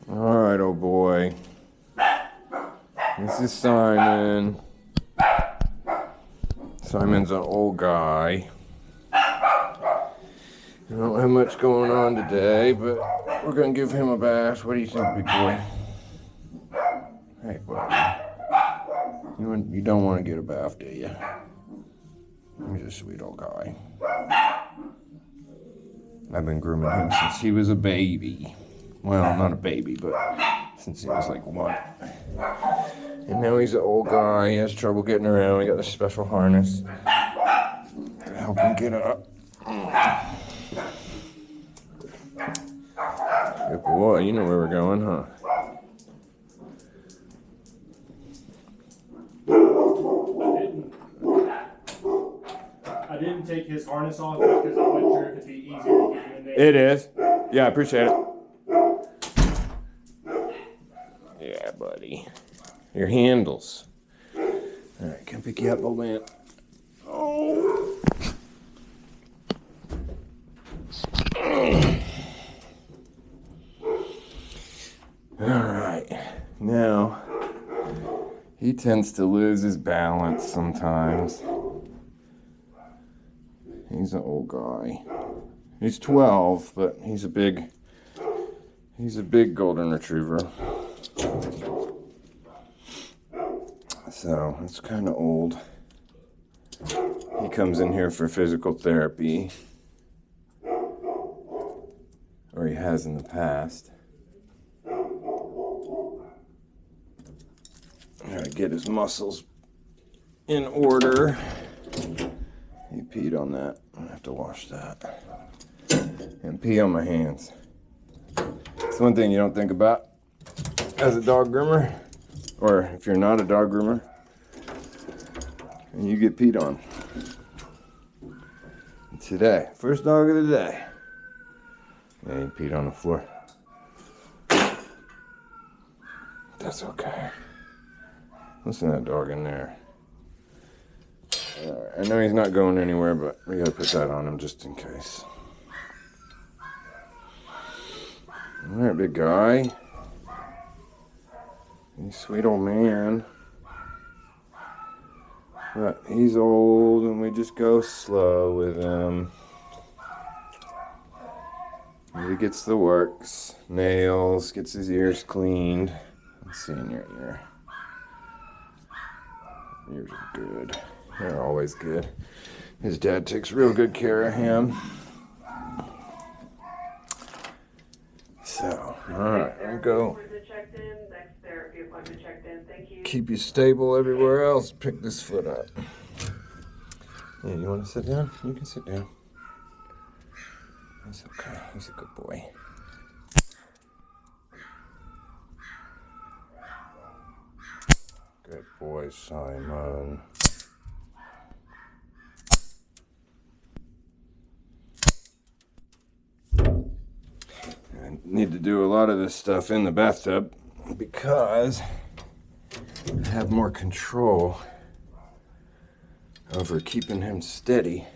Alright, oh boy. This is Simon. Simon's an old guy. I don't have much going on today, but we're gonna give him a bath. What do you think, big boy? Hey, buddy. You don't want to get a bath, do you? He's a sweet old guy. I've been grooming him since he was a baby. Well, not a baby, but since he was like 1. And now he's an old guy. He has trouble getting around. We got this special harness to help him get up. Good boy. You know where we're going, huh? I didn't take his harness off because I wasn't sure if it'd be easier to get you in there. It is. Yeah, I appreciate it. Yeah, buddy. Your handles. Alright, can I pick you up, old man? Oh. Alright. Now, he tends to lose his balance sometimes. He's an old guy. He's 12, but he's a big golden retriever. So it's kind of old. He comes in here for physical therapy, or he has in the past. Gotta get his muscles in order. He peed on that. I have to wash that. And pee on my hands. It's one thing you don't think about as a dog groomer, or if you're not a dog groomer, and you get peed on. Today, first dog of the day. Yeah, he peed on the floor. That's okay. Listen to that dog in there. I know he's not going anywhere, but we gotta put that on him just in case. Alright, big guy. You sweet old man. But he's old and we just go slow with him. He gets the works. Nails, gets his ears cleaned. Let's see in your ear. Ears are good. They're always good. His dad takes real good care of him. So, alright, there we go. Keep you stable everywhere else. Pick this foot up. Yeah, you want to sit down? You can sit down. That's okay. He's a good boy. Good boy, Simon. I need to do a lot of this stuff in the bathtub because I have more control over keeping him steady.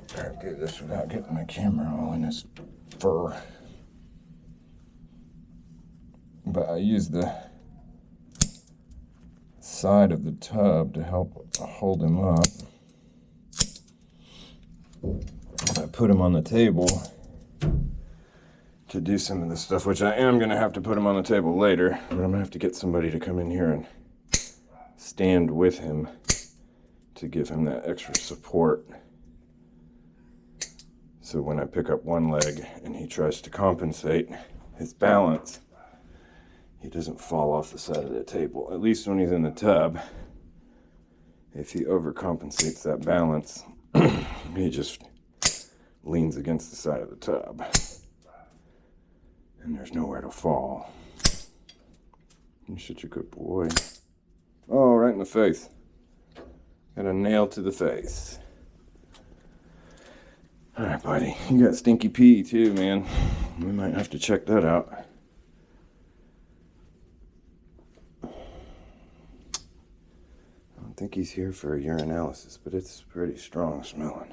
Try to do this without getting my camera all in his fur. But I use the side of the tub to help hold him up. I put him on the table to do some of the stuff, which I am going to have to put him on the table later, but I'm going to have to get somebody to come in here and stand with him to give him that extra support. So when I pick up one leg and he tries to compensate his balance, he doesn't fall off the side of the table. At least when he's in the tub, if he overcompensates that balance, he just leans against the side of the tub. And there's nowhere to fall. You're such a good boy. Oh, right in the face. Got a nail to the face. Alright, buddy. You got stinky pee too, man. We might have to check that out. I don't think he's here for a urinalysis, but it's pretty strong smelling.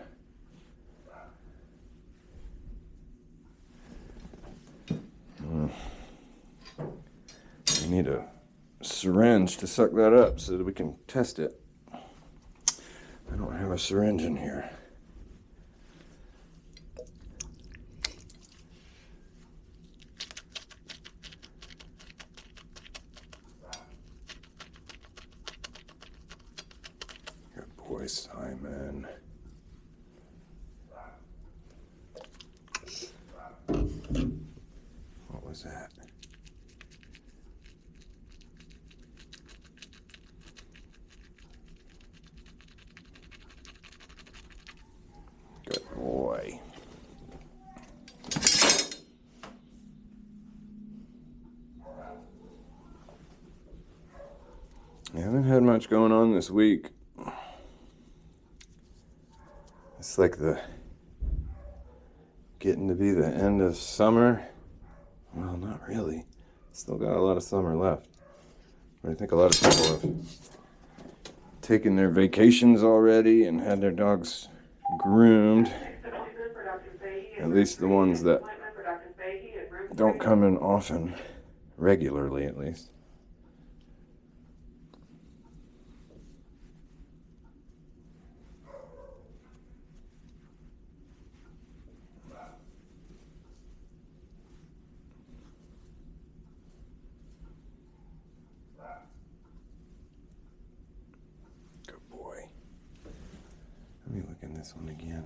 Need a syringe to suck that up so that we can test it. I don't have a syringe in here. Good boy, Simon. What was that? Good boy. I haven't had much going on this week. It's like getting to be the end of summer. Well, not really. Still got a lot of summer left. But I think a lot of people have taken their vacations already and had their dogs groomed. At least the ones that don't come in often, regularly at least. Good boy. Let me look in this one again.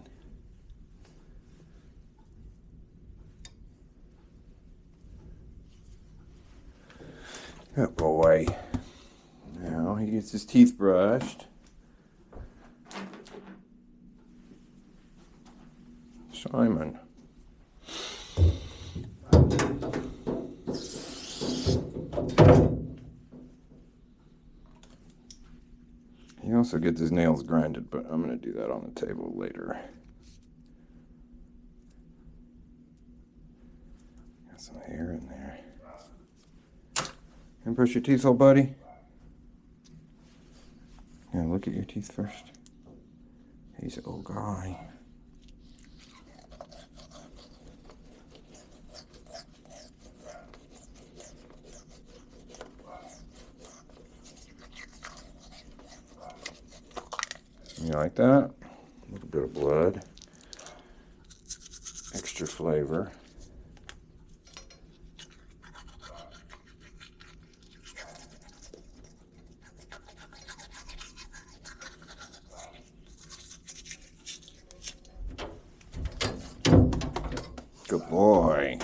Good boy. Now he gets his teeth brushed. Simon. He also gets his nails grinded, but I'm going to do that on the table later. Got some hair in there. Can you brush your teeth, old buddy? Yeah, look at your teeth first. He's an old guy. You like that? A little bit of blood. Extra flavor. Good boy.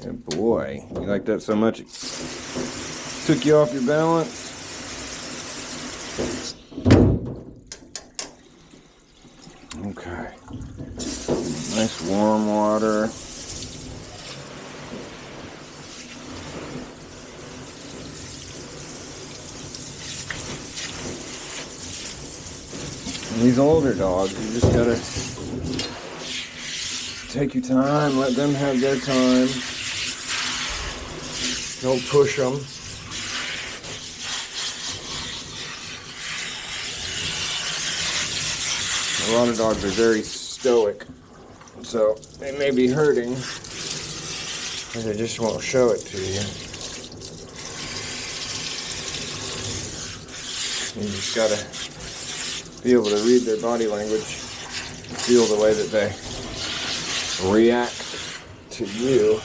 Good boy. You like that so much it took you off your balance? Okay. Nice warm water. And these older dogs, you just gotta take your time, let them have their time. Don't push them. A lot of dogs are very stoic, so they may be hurting, but they just won't show it to you. You just gotta be able to read their body language and feel the way that they react to you.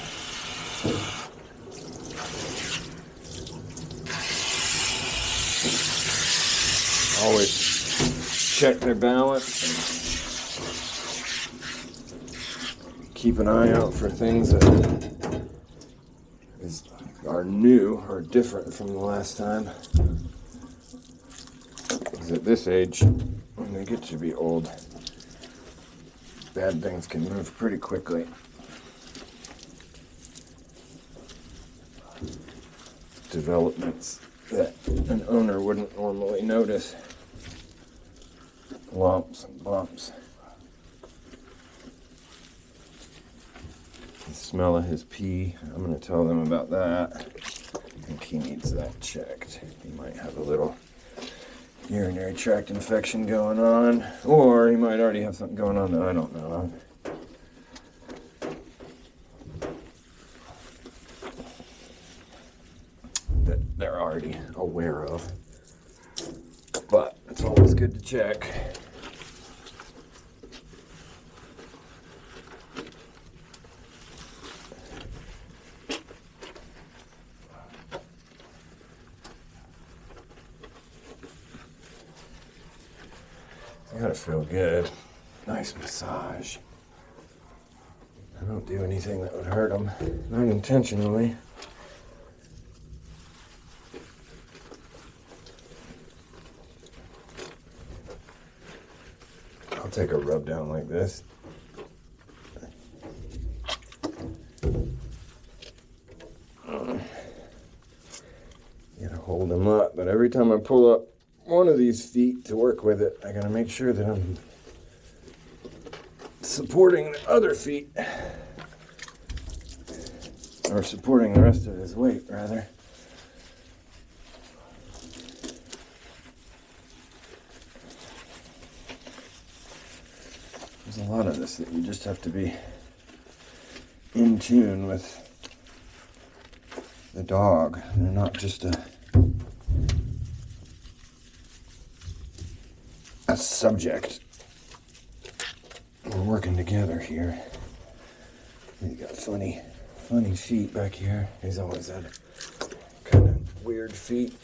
Always check their balance and keep an eye out for things that are new or different from the last time. Because at this age, when they get to be old, bad things can move pretty quickly. Developments that an owner wouldn't normally notice. Lumps and bumps. The smell of his pee, I'm going to tell them about that. I think he needs that checked. He might have a little urinary tract infection going on, or he might already have something going on that I don't know of. already aware of. But it's always good to check. I gotta feel good. Nice massage. I don't do anything that would hurt them, not intentionally. I'll take a rub down like this. Gotta hold them up, but every time I pull up one of these feet to work with it, I gotta make sure that I'm supporting the other feet, or supporting the rest of his weight, rather. There's a lot of this that you just have to be in tune with the dog. They're not just a subject. We're working together here. He's got funny feet back here. He's always had kind of weird feet.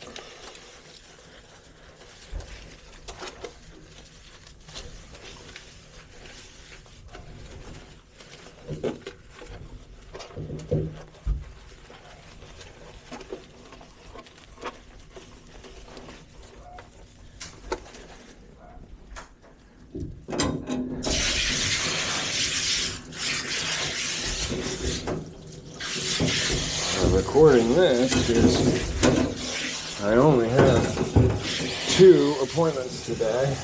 Recording this because I only have 2 appointments today.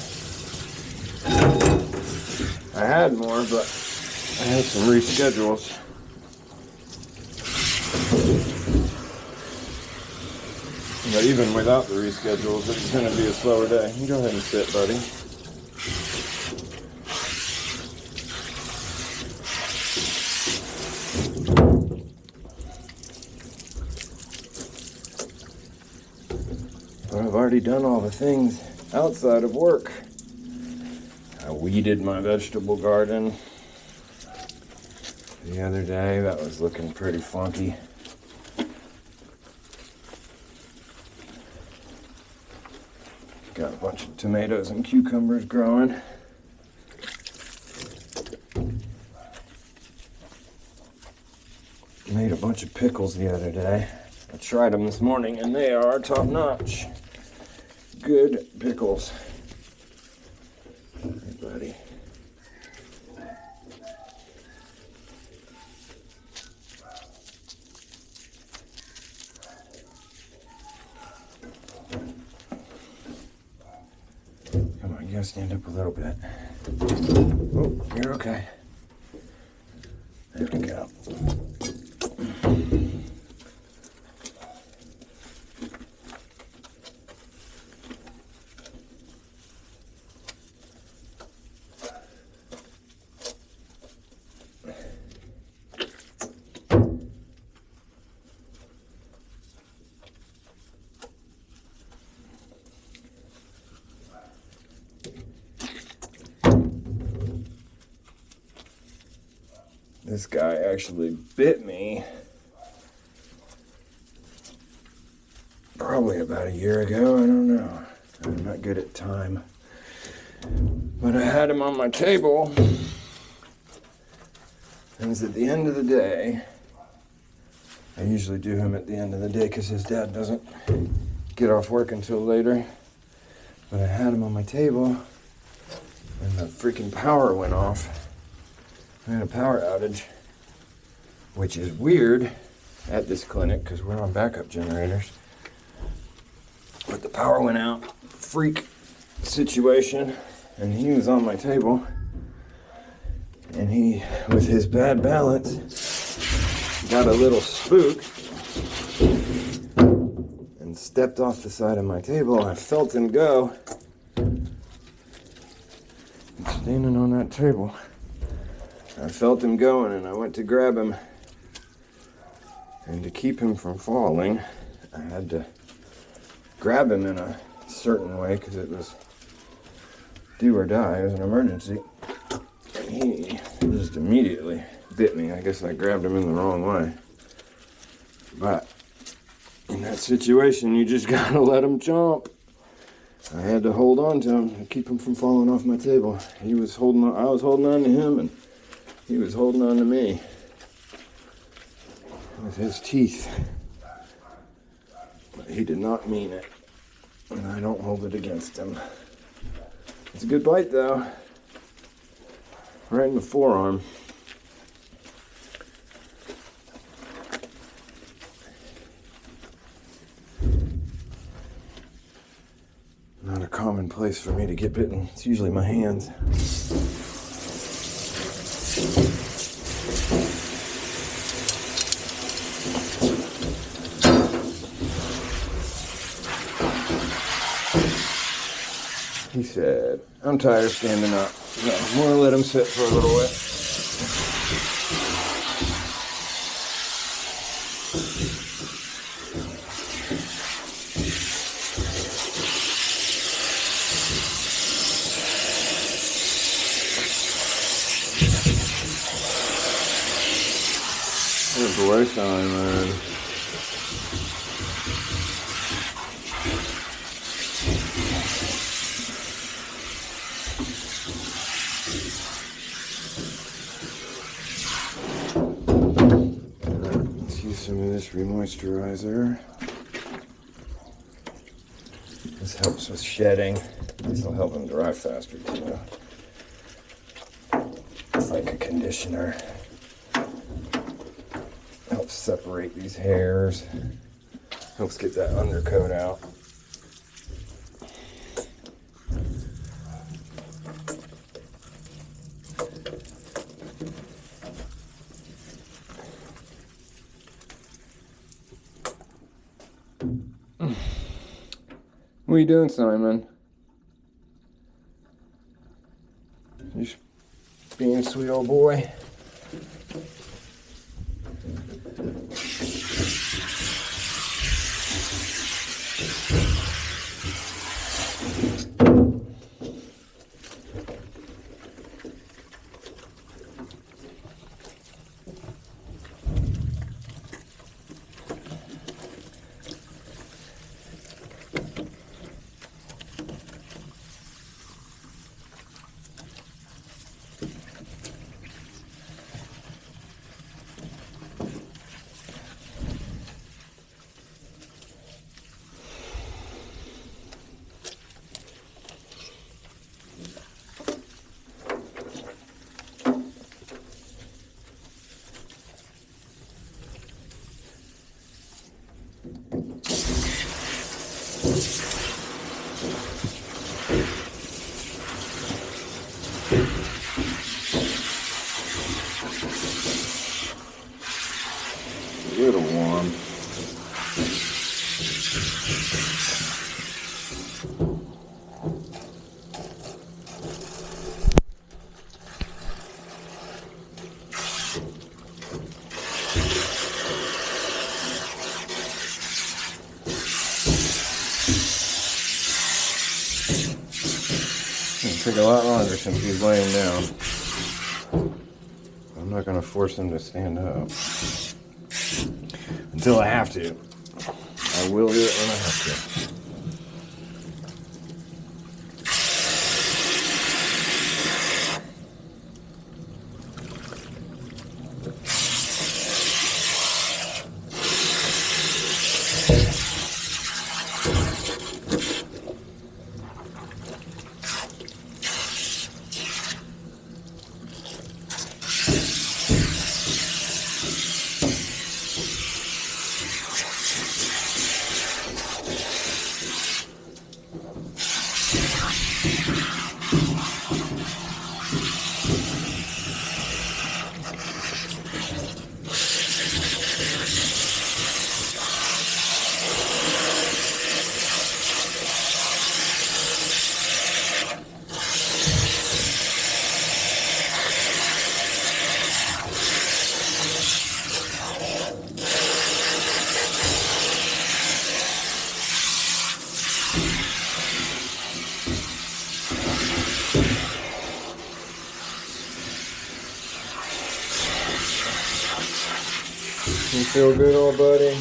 I had more, but I had some reschedules. But even without the reschedules, it's going to be a slower day. You go ahead and sit, buddy. But I've already done all the things outside of work. I weeded my vegetable garden the other day. That was looking pretty funky. Got a bunch of tomatoes and cucumbers growing. Made a bunch of pickles the other day. I tried them this morning and they are top notch. Good pickles. Hey, buddy. Come on, you gotta stand up a little bit. Oh, you're okay. There we go. This guy actually bit me probably about a year ago. I don't know. I'm not good at time. But I had him on my table. And it's at the end of the day. I usually do him at the end of the day because his dad doesn't get off work until later. But I had him on my table and the freaking power went off. I had a power outage, which is weird at this clinic because we're on backup generators. But the power went out, freak situation, and he was on my table. And he, with his bad balance, got a little spooked and stepped off the side of my table. I felt him go. I'm standing on that table. I felt him going and I went to grab him. And to keep him from falling, I had to grab him in a certain way because it was do or die. It was an emergency. And he just immediately bit me. I guess I grabbed him in the wrong way. But in that situation, you just gotta let him chomp. I had to hold on to him to keep him from falling off my table. He was holding on, I was holding on to him, and he was holding on to me with his teeth. But he did not mean it, and I don't hold it against him. It's a good bite though, right in the forearm. Not a common place for me to get bitten. It's usually my hands. He said, I'm tired of standing up. So I'm gonna let him sit for a little bit. Good boy, Simon. Let's use some of this moisturizer. This helps with shedding. This will help him dry faster too. It's like a conditioner. Helps separate these hairs. Helps get that undercoat out. What are you doing, Simon? You just being a sweet old boy. A little warm. It'll take a lot longer since he's laying down. I'm not going to force him to stand up. Until I have to. I will do it when I have to. You feel good, old buddy?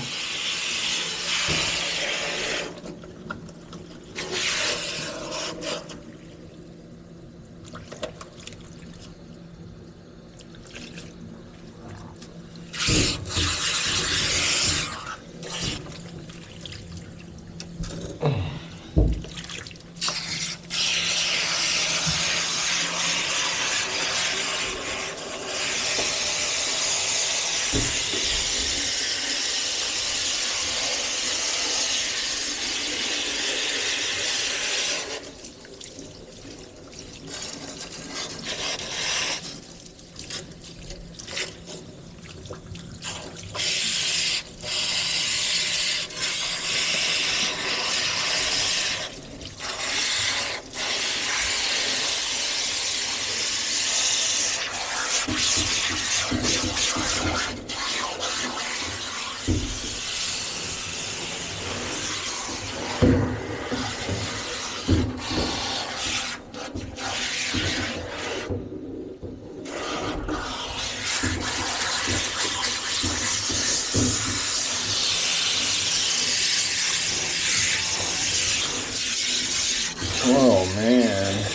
Oh man,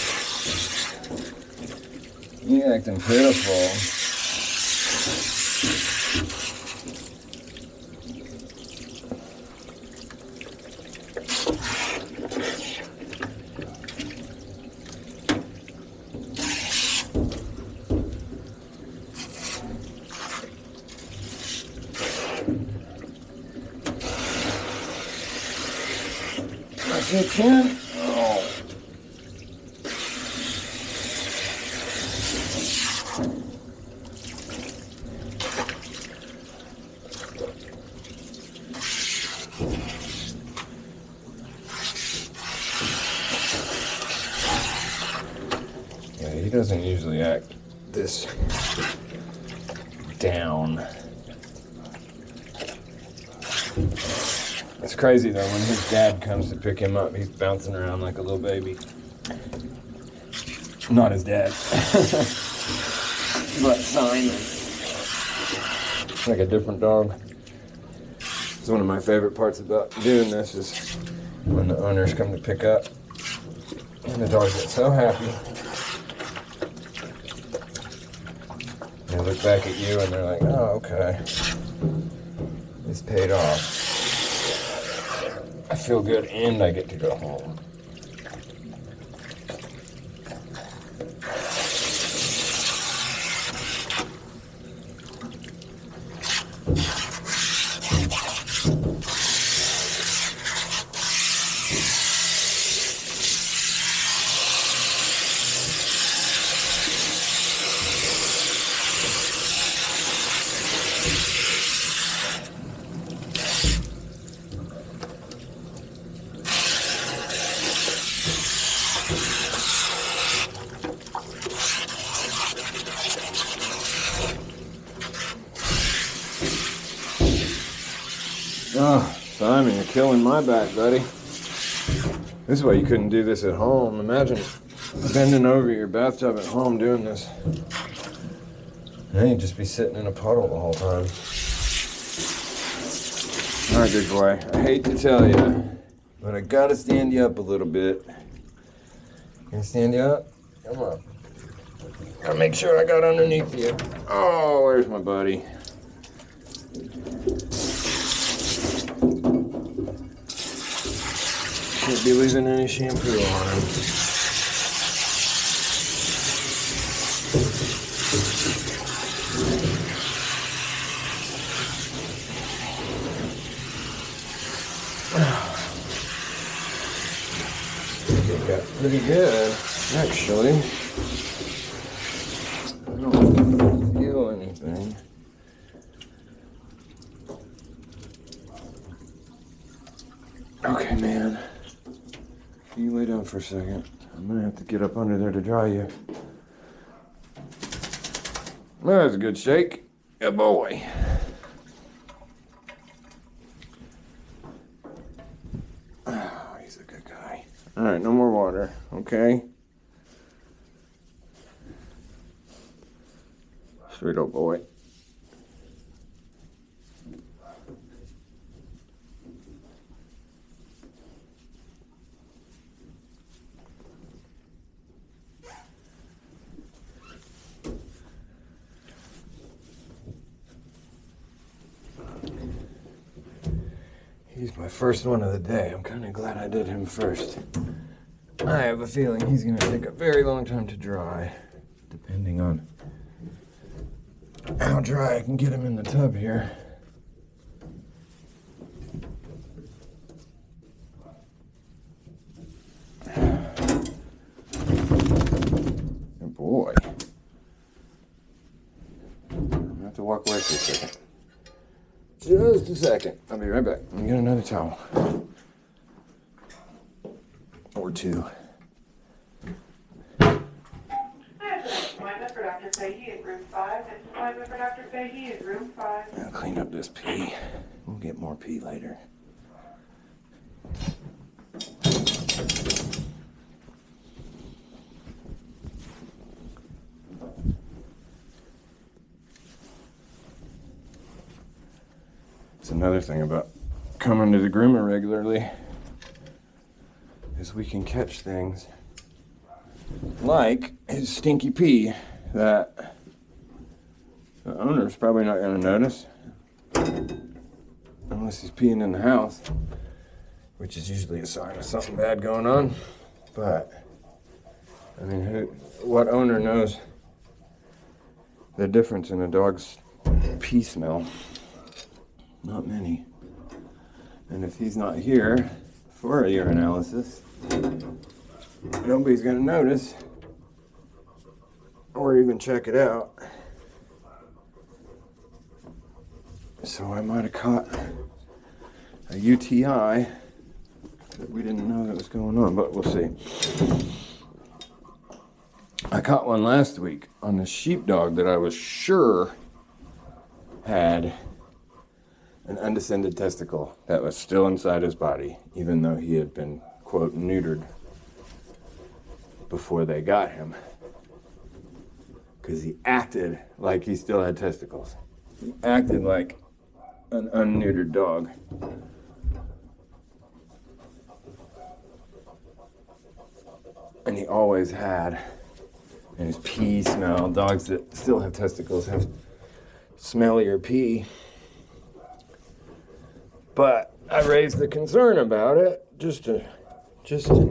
you acting pitiful. That's your chin? Oh. Yeah, he doesn't usually act this down. It's crazy though, when his dad comes to pick him up, he's bouncing around like a little baby. Not his dad. But Simon. It's like a different dog. It's one of my favorite parts about doing this is when the owners come to pick up and the dogs get so happy. They look back at you and they're like, oh, okay. It's paid off. I feel good and I get to go home. Oh, Simon, you're killing my back, buddy. This is why you couldn't do this at home. Imagine bending over your bathtub at home doing this. Then you'd just be sitting in a puddle the whole time. All right, big boy. I hate to tell you, but I gotta stand you up a little bit. Can I stand you up? Come on. Gotta make sure I got underneath you. Oh, where's my buddy? Can't be leaving any shampoo on him. It got pretty good, actually. I don't feel anything. Okay, man. Can you lay down for a second? I'm gonna have to get up under there to dry you. Well, that's a good shake. Good boy. Oh, he's a good guy. All right, no more water, okay? Sweet old boy. He's my first one of the day. I'm kind of glad I did him first. I have a feeling he's going to take a very long time to dry, depending on how dry I can get him in the tub here. Good boy. I'm going to have to walk away for a second. Just a second. I'll be right back. Let me get another towel. Or two. Appointment for Dr. Fahey at room 5. Next appointment for Dr. Fahey is room 5. I'll clean up this pee. We'll get more pee later. It's another thing about coming to the groomer regularly is we can catch things like his stinky pee that the owner's probably not going to notice unless he's peeing in the house, which is usually a sign of something bad going on. But I mean, what owner knows the difference in a dog's pee smell? Not many. And if he's not here for a urinalysis, nobody's going to notice or even check it out. So I might have caught a UTI that we didn't know that was going on, but we'll see. I caught one last week on the sheepdog that I was sure had an undescended testicle that was still inside his body, even though he had been, quote, neutered before they got him. Because he acted like he still had testicles. He acted like an unneutered dog. And he always had. And his pee smell. Dogs that still have testicles have smellier pee. But I raised the concern about it just to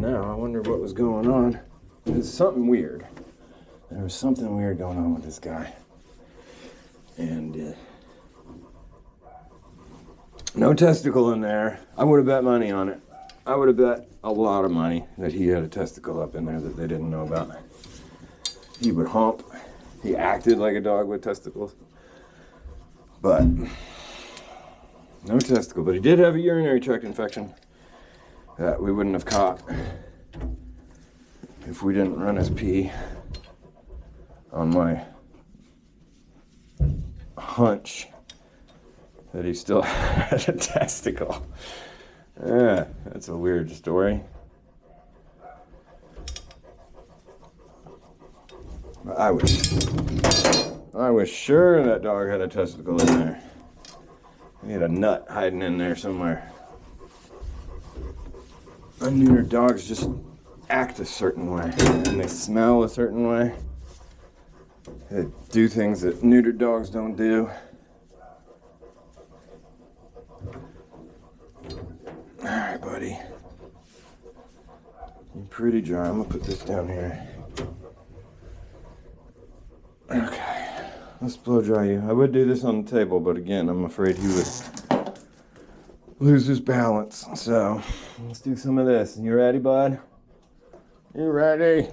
now. I wonder what was going on. It was something weird. There was something weird going on with this guy. And no testicle in there. I would have bet money on it. I would have bet a lot of money that he had a testicle up in there that they didn't know about. He would hump. He acted like a dog with testicles. But no testicle, but he did have a urinary tract infection that we wouldn't have caught if we didn't run his pee on my hunch that he still had a testicle. Yeah, that's a weird story. But I was sure that dog had a testicle in there. He had a nut hiding in there somewhere. Unneutered dogs just act a certain way, and they smell a certain way. They do things that neutered dogs don't do. All right, buddy. You're pretty dry. I'm gonna put this down here. Okay. Let's blow dry you. I would do this on the table, but again, I'm afraid he would lose his balance. So, let's do some of this. You ready, bud? You ready?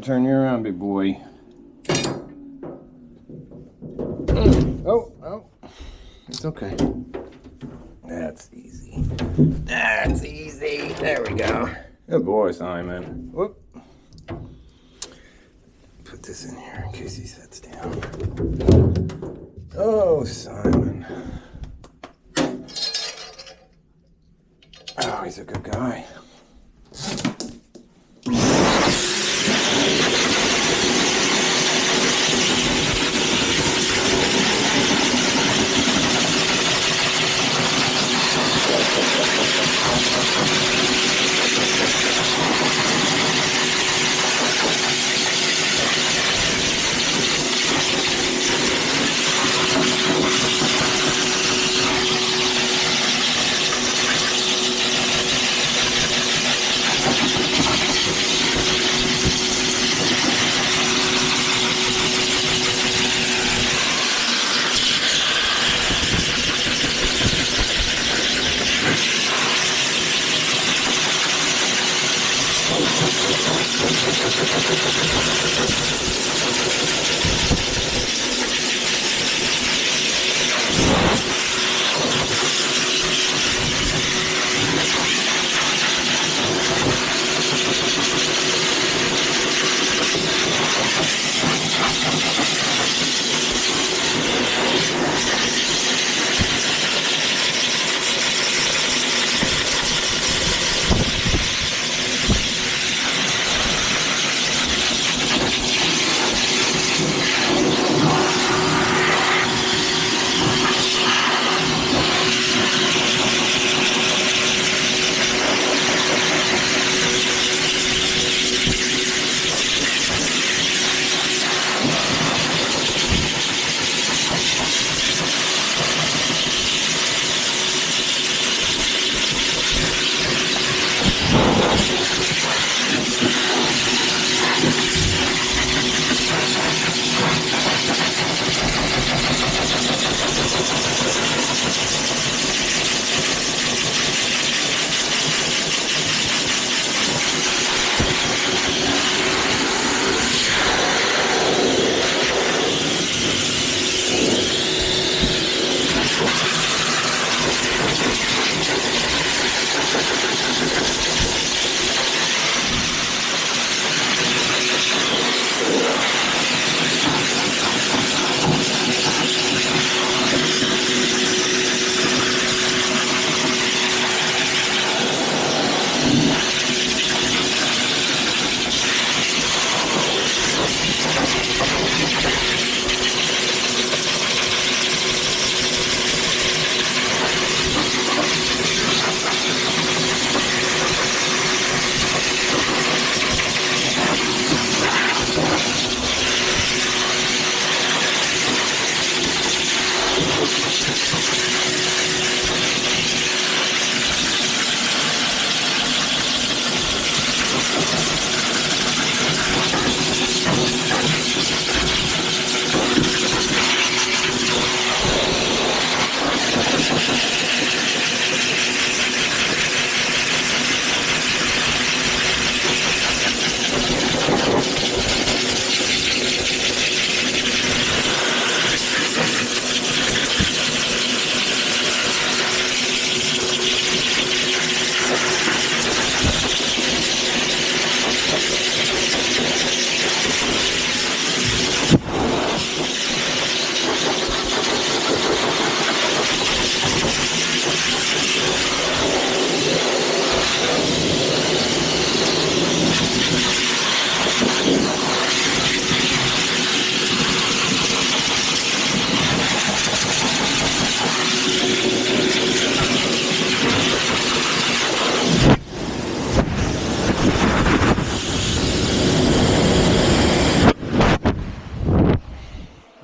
turn you around, big boy. Oh, it's okay. That's easy. That's easy. There we go. Good boy, Simon. Whoop. Put this in here in case he sits down. Oh, Simon. Oh, he's a good guy.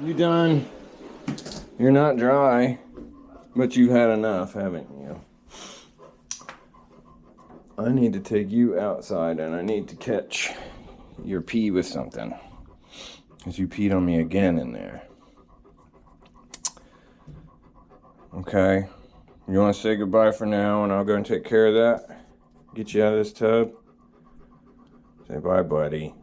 You done? You're not dry, but you've had enough, haven't you? I need to take you outside and I need to catch your pee with something. Because you peed on me again in there. Okay. You want to say goodbye for now and I'll go and take care of that? Get you out of this tub? Say bye, buddy.